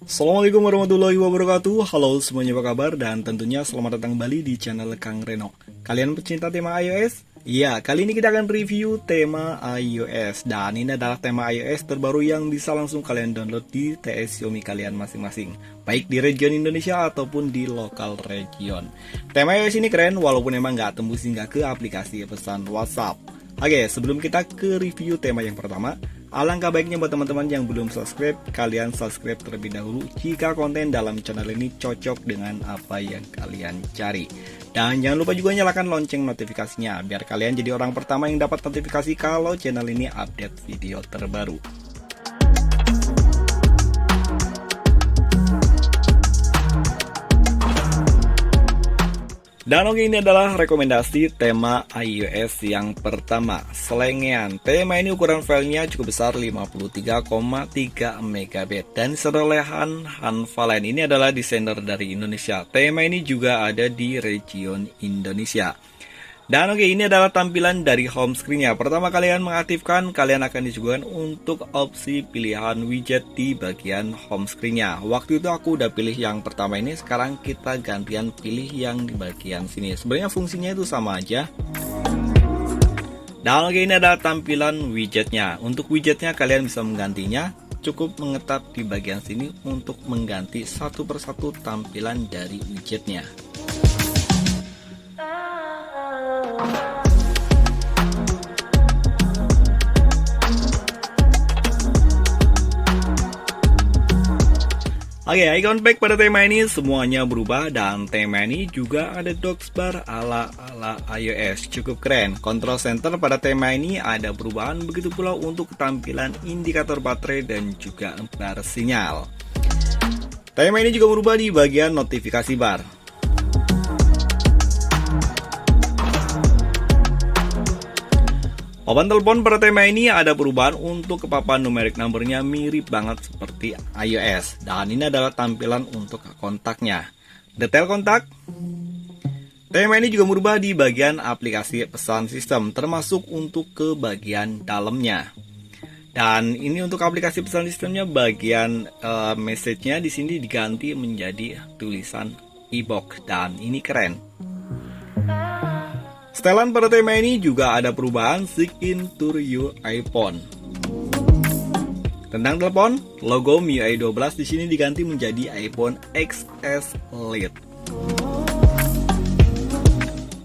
Assalamualaikum warahmatullahi wabarakatuh. Halo semuanya, apa kabar? Dan tentunya selamat datang kembali di channel Kang Reno. Kalian pecinta tema iOS? Iya, kali ini kita akan review tema iOS. Dan ini adalah tema iOS terbaru yang bisa langsung kalian download di TS Xiaomi kalian masing-masing, baik di region Indonesia ataupun di lokal region. Tema iOS ini keren walaupun emang nggak tembus hingga ke aplikasi pesan WhatsApp. Oke, sebelum kita ke review tema yang pertama, alangkah baiknya buat teman-teman yang belum subscribe, kalian subscribe terlebih dahulu jika konten dalam channel ini cocok dengan apa yang kalian cari. Dan jangan lupa juga nyalakan lonceng notifikasinya, biar kalian jadi orang pertama yang dapat notifikasi kalau channel ini update video terbaru. Dan oke, ini adalah rekomendasi tema iOS yang pertama, selengean. Tema ini ukuran filenya cukup besar, 53,3 MB. Dan serolehan Han Valen, ini adalah desainer dari Indonesia. Tema ini juga ada di region Indonesia. Dan oke, ini adalah tampilan dari home screen-nya. Pertama kalian mengaktifkan, kalian akan disuguhkan untuk opsi pilihan widget di bagian home screen-nya. Waktu itu aku udah pilih yang pertama ini, sekarang kita gantian pilih yang di bagian sini. Sebenarnya fungsinya itu sama aja. Dan oke, ini adalah tampilan widgetnya. Untuk widgetnya kalian bisa menggantinya. Cukup mengetap di bagian sini untuk mengganti satu persatu tampilan dari widgetnya. Oke, icon back pada tema ini semuanya berubah dan tema ini juga ada docksbar ala iOS, cukup keren. Control center pada tema ini ada perubahan, begitu pula untuk tampilan indikator baterai dan juga bar sinyal. Tema ini juga berubah di bagian notifikasi bar. Papan telepon pada tema ini ada perubahan untuk papan numerik numbernya mirip banget seperti iOS. Dan ini adalah tampilan untuk kontaknya. Detail kontak. Tema ini juga berubah di bagian aplikasi pesan sistem, termasuk untuk ke bagian dalamnya. Dan ini untuk aplikasi pesan sistemnya, bagian message-nya di sini diganti menjadi tulisan e-box dan ini keren. Setelan pada tema ini juga ada perubahan Sign in to your iPhone. Tentang telepon, logo MIUI 12 di sini diganti menjadi iPhone XS Lite.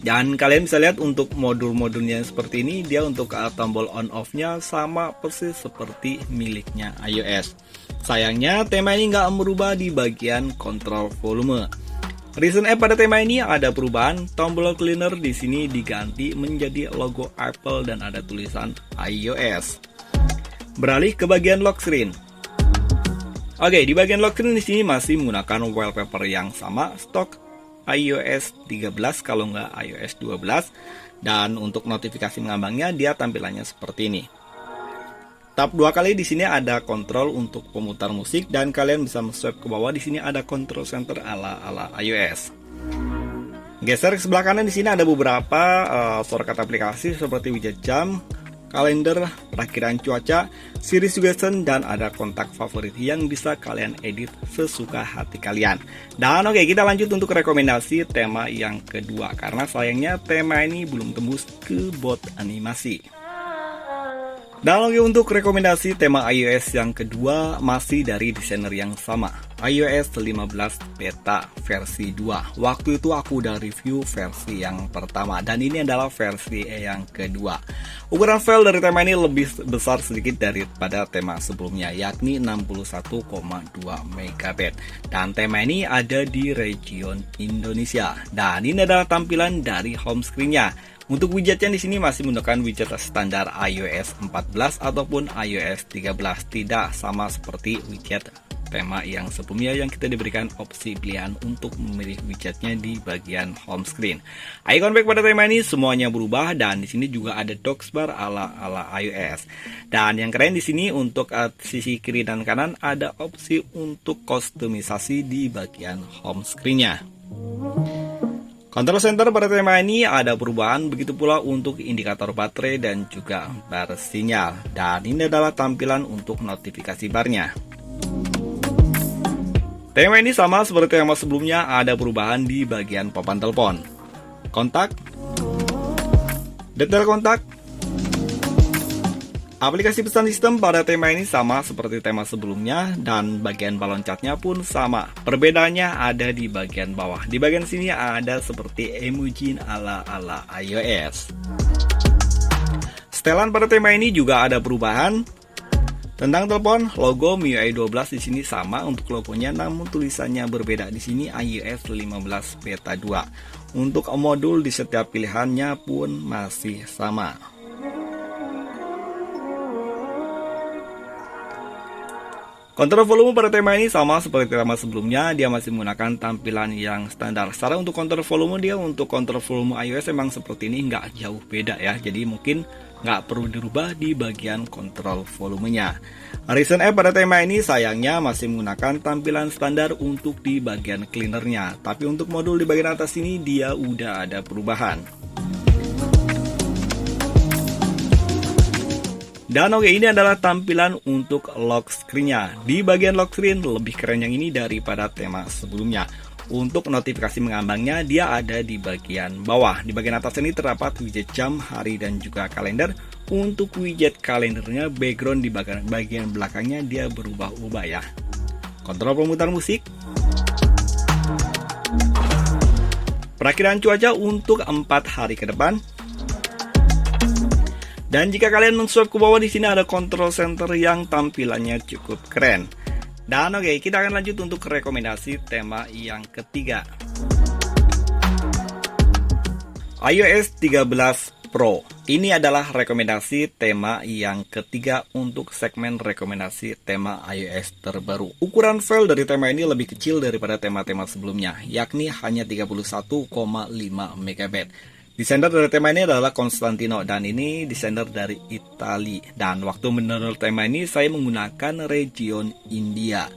Dan kalian bisa lihat untuk modul-modulnya seperti ini, dia untuk tombol on off-nya sama persis seperti miliknya iOS. Sayangnya tema ini nggak merubah di bagian kontrol volume. Recent app pada tema ini ada perubahan, tombol cleaner di sini diganti menjadi logo Apple dan ada tulisan iOS. Beralih ke bagian lock screen. Oke, di bagian lock screen di sini masih menggunakan wallpaper yang sama, stok iOS 13 kalau nggak iOS 12. Dan untuk notifikasi mengambangnya dia tampilannya seperti ini. Tap dua kali di sini ada kontrol untuk pemutar musik dan kalian bisa swipe ke bawah, di sini ada control center ala iOS. Geser ke sebelah kanan di sini ada beberapa shortcut aplikasi seperti widget jam, kalender, perakhiran cuaca, series suggestion dan ada kontak favorit yang bisa kalian edit sesuka hati kalian. Dan oke, kita lanjut untuk rekomendasi tema yang kedua karena sayangnya tema ini belum tembus ke bot animasi. Dan lagi untuk rekomendasi tema iOS yang kedua masih dari desainer yang sama, iOS 15 beta versi 2. Waktu itu aku udah review versi yang pertama dan ini adalah versi yang kedua. Ukuran file dari tema ini lebih besar sedikit daripada tema sebelumnya, yakni 61,2 MB. Dan tema ini ada di region Indonesia. Dan ini adalah tampilan dari home screen-nya. Untuk widgetnya di sini masih menggunakan widget standar iOS 14 ataupun iOS 13, tidak sama seperti widget tema yang sebelumnya yang kita diberikan opsi pilihan untuk memilih widgetnya di bagian home screen. Icon back pada tema ini semuanya berubah dan di sini juga ada docksbar ala iOS. Dan yang keren di sini untuk sisi kiri dan kanan ada opsi untuk kustomisasi di bagian home screen-nya. Control center pada tema ini ada perubahan, begitu pula untuk indikator baterai dan juga bar sinyal. Dan ini adalah tampilan untuk notifikasi barnya. Tema ini sama seperti tema sebelumnya, ada perubahan di bagian papan telepon. Kontak, detail kontak, aplikasi pesan sistem pada tema ini sama seperti tema sebelumnya, dan bagian balon catnya pun sama. Perbedaannya ada di bagian bawah. Di bagian sini ada seperti emoji ala-ala iOS. Setelan pada tema ini juga ada perubahan. Tentang telepon, logo MIUI 12 di sini sama untuk logonya, namun tulisannya berbeda. Di sini iOS 15 Beta 2. Untuk modul di setiap pilihannya pun masih sama. Kontrol volume pada tema ini sama seperti tema sebelumnya, dia masih menggunakan tampilan yang standar. Secara untuk kontrol volume, dia untuk kontrol volume iOS emang seperti ini, nggak jauh beda ya. Jadi mungkin nggak perlu dirubah di bagian kontrol volumenya. Recent App pada tema ini sayangnya masih menggunakan tampilan standar untuk di bagian cleanernya. Tapi untuk modul di bagian atas ini dia udah ada perubahan. Dan oke, ini adalah tampilan untuk lock screen-nya. Di bagian lock screen lebih keren yang ini daripada tema sebelumnya. Untuk notifikasi mengambangnya dia ada di bagian bawah. Di bagian atas ini terdapat widget jam, hari, dan juga kalender. Untuk widget kalendernya, background di bagian belakangnya dia berubah-ubah ya. Kontrol pemutar musik. Perakiraan cuaca untuk 4 hari ke depan. Dan jika kalian men-swipe ke bawah, di sini ada control center yang tampilannya cukup keren. Dan oke, kita akan lanjut untuk rekomendasi tema yang ketiga. iOS 13 Pro. Ini adalah rekomendasi tema yang ketiga untuk segmen rekomendasi tema iOS terbaru. Ukuran file dari tema ini lebih kecil daripada tema-tema sebelumnya, yakni hanya 31,5 MB. Desainer dari tema ini adalah Konstantino, dan ini desainer dari Italia. Dan waktu mendownload tema ini saya menggunakan region India.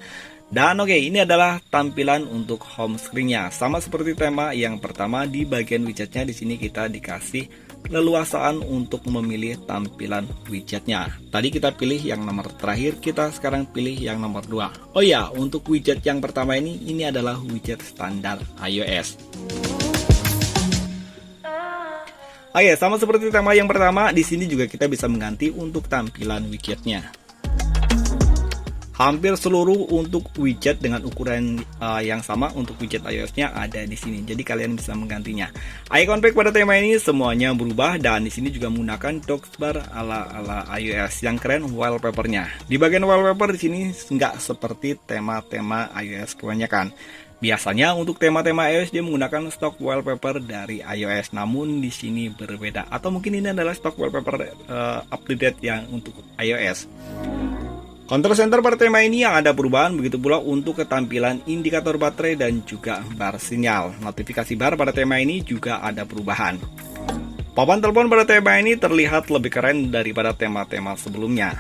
Dan oke, ini adalah tampilan untuk home screen-nya. Sama seperti tema yang pertama, di bagian widgetnya di sini kita dikasih leluasaan untuk memilih tampilan widgetnya. Tadi kita pilih yang nomor terakhir, kita sekarang pilih yang nomor 2. Oh ya, untuk widget yang pertama ini adalah widget standar iOS. Oke, sama seperti tema yang pertama, di sini juga kita bisa mengganti untuk tampilan widgetnya. Hampir seluruh untuk widget dengan ukuran yang sama untuk widget iOS-nya ada di sini. Jadi kalian bisa menggantinya. Icon pack pada tema ini semuanya berubah, dan di sini juga menggunakan dockbar ala iOS. Yang keren wallpaper-nya. Di bagian wallpaper di sini nggak seperti tema-tema iOS kebanyakan. Biasanya untuk tema-tema iOS dia menggunakan stok wallpaper dari iOS, namun di sini berbeda. Atau mungkin ini adalah stok wallpaper up-to-date yang untuk iOS. Control center pada tema ini yang ada perubahan, begitu pula untuk ketampilan indikator baterai dan juga bar sinyal. Notifikasi bar pada tema ini juga ada perubahan. Papan telepon pada tema ini terlihat lebih keren daripada tema-tema sebelumnya.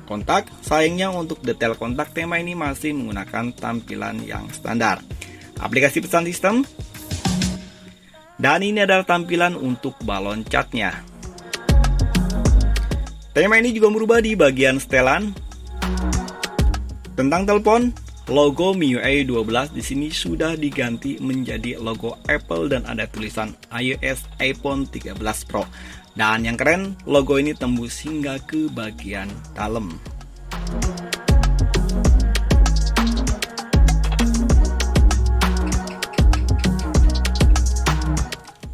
Kontak, sayangnya untuk detail kontak tema ini masih menggunakan tampilan yang standar. Aplikasi pesan sistem. Dan ini adalah tampilan untuk balon catnya. Tema ini juga berubah di bagian setelan. Tentang telepon, logo MIUI 12 di sini sudah diganti menjadi logo Apple dan ada tulisan iOS iPhone 13 Pro. Dan yang keren, logo ini tembus hingga ke bagian dalam.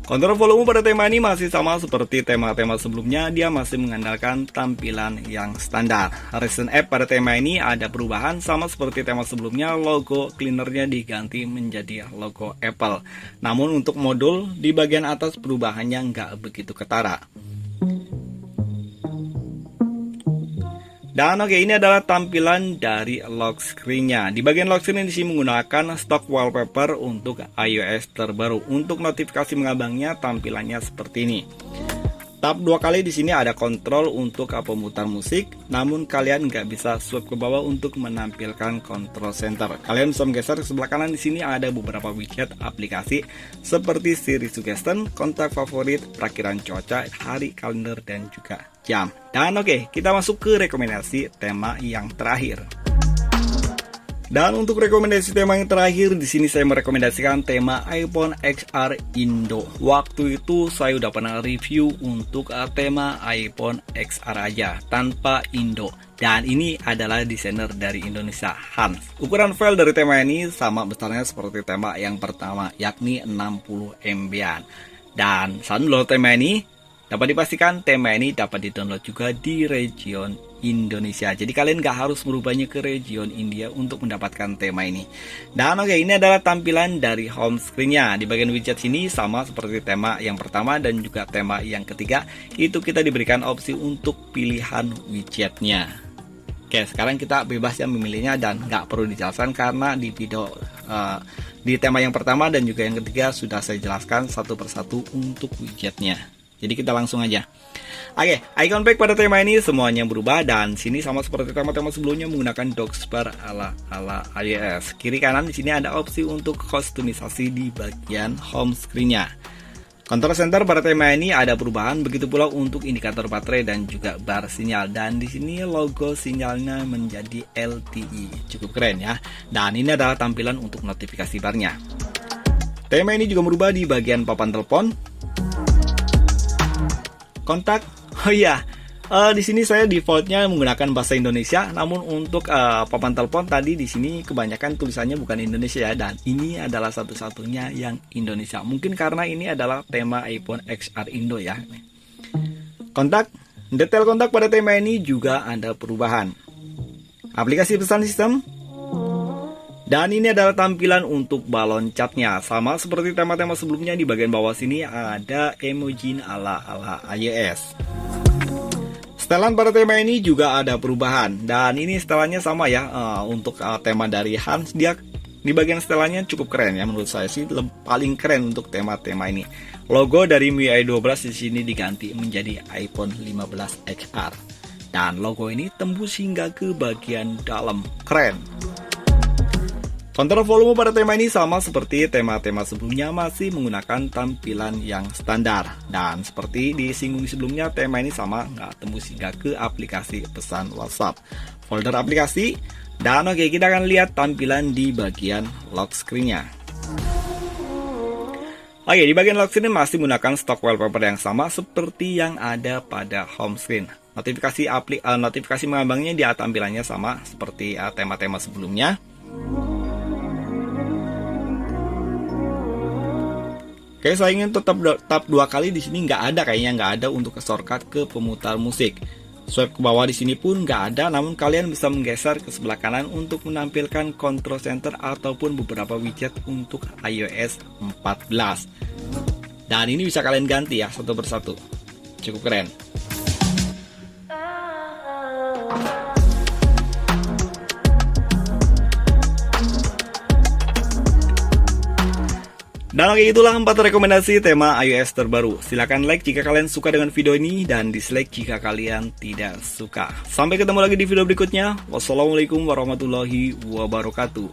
Kontrol volume pada tema ini masih sama seperti tema-tema sebelumnya, dia masih mengandalkan tampilan yang standar. Recent App pada tema ini ada perubahan, sama seperti tema sebelumnya, logo cleanernya diganti menjadi logo Apple. Namun untuk modul, di bagian atas perubahannya nggak begitu ketara. Dan oke, ini adalah tampilan dari lock screen-nya. Di bagian lock screen di sini menggunakan stock wallpaper untuk iOS terbaru. Untuk notifikasi mengambangnya tampilannya seperti ini. Tap 2 kali di sini ada kontrol untuk pemutar musik, namun kalian nggak bisa swipe ke bawah untuk menampilkan control center. Kalian bisa menggeser ke sebelah kanan, di sini ada beberapa widget aplikasi seperti Siri Suggestion, kontak favorit, perakiran cuaca, hari, kalender, dan juga jam. Dan oke, kita masuk ke rekomendasi tema yang terakhir. Dan untuk rekomendasi tema yang terakhir, di sini saya merekomendasikan tema iPhone XR Indo. Waktu itu saya udah pernah review untuk tema iPhone XR aja tanpa Indo. Dan ini adalah desainer dari Indonesia, Hans. Ukuran file dari tema ini sama besarnya seperti tema yang pertama, yakni 60 MB-an. Dan saat download tema ini, dapat dipastikan tema ini dapat di-download juga di region Indonesia. Jadi kalian nggak harus merubahnya ke region India untuk mendapatkan tema ini. Dan oke, ini adalah tampilan dari home screen-nya. Di bagian widget sini sama seperti tema yang pertama dan juga tema yang ketiga. Itu kita diberikan opsi untuk pilihan widgetnya. Oke, sekarang kita bebas ya memilihnya dan nggak perlu dijelaskan karena di video di tema yang pertama dan juga yang ketiga sudah saya jelaskan satu persatu untuk widgetnya. Jadi kita langsung aja. Oke, icon pack pada tema ini semuanya berubah dan sini sama seperti tema-tema sebelumnya menggunakan docksbar ala iOS. Kiri kanan di sini ada opsi untuk kustomisasi di bagian home screen-nya. Control center pada tema ini ada perubahan, begitu pula untuk indikator baterai dan juga bar sinyal. Dan di sini logo sinyalnya menjadi LTE, cukup keren ya. Dan ini adalah tampilan untuk notifikasi barnya. Tema ini juga berubah di bagian papan telepon, kontak. Oh iya, di sini saya defaultnya menggunakan bahasa Indonesia, namun untuk papan telepon tadi di sini kebanyakan tulisannya bukan Indonesia ya, dan ini adalah satu-satunya yang Indonesia. Mungkin karena ini adalah tema iPhone XR Indo ya. Kontak, detail kontak pada tema ini juga ada perubahan. Aplikasi pesan sistem. Dan ini adalah tampilan untuk balon catnya. Sama seperti tema-tema sebelumnya, di bagian bawah sini ada emoji ala iOS. Setelan pada tema ini juga ada perubahan. Dan ini setelannya sama ya. Untuk tema dari Hans, dia di bagian setelannya cukup keren ya. Menurut saya sih paling keren untuk tema-tema ini. Logo dari MIUI 12 di sini diganti menjadi iPhone 15 XR. Dan logo ini tembus hingga ke bagian dalam. Keren. Kontrol volume pada tema ini sama seperti tema-tema sebelumnya, masih menggunakan tampilan yang standar. Dan seperti disinggung sebelumnya, tema ini sama, nggak tembus hingga ke aplikasi pesan WhatsApp. Folder aplikasi, dan oke, kita akan lihat tampilan di bagian lock screen-nya. Oke, di bagian lock screen masih menggunakan stok wallpaper yang sama seperti yang ada pada home screen. Notifikasi mengambangnya di tampilannya sama seperti tema-tema sebelumnya. Oke, saya ingin tetap tap 2 kali di sini nggak ada, kayaknya nggak ada untuk shortcut ke pemutar musik. Swipe ke bawah di sini pun nggak ada, namun kalian bisa menggeser ke sebelah kanan untuk menampilkan control center ataupun beberapa widget untuk iOS 14. Dan ini bisa kalian ganti ya satu persatu. Cukup keren. Dan oke, itulah 4 rekomendasi tema iOS terbaru. Silahkan like jika kalian suka dengan video ini dan dislike jika kalian tidak suka. Sampai ketemu lagi di video berikutnya. Wassalamualaikum warahmatullahi wabarakatuh.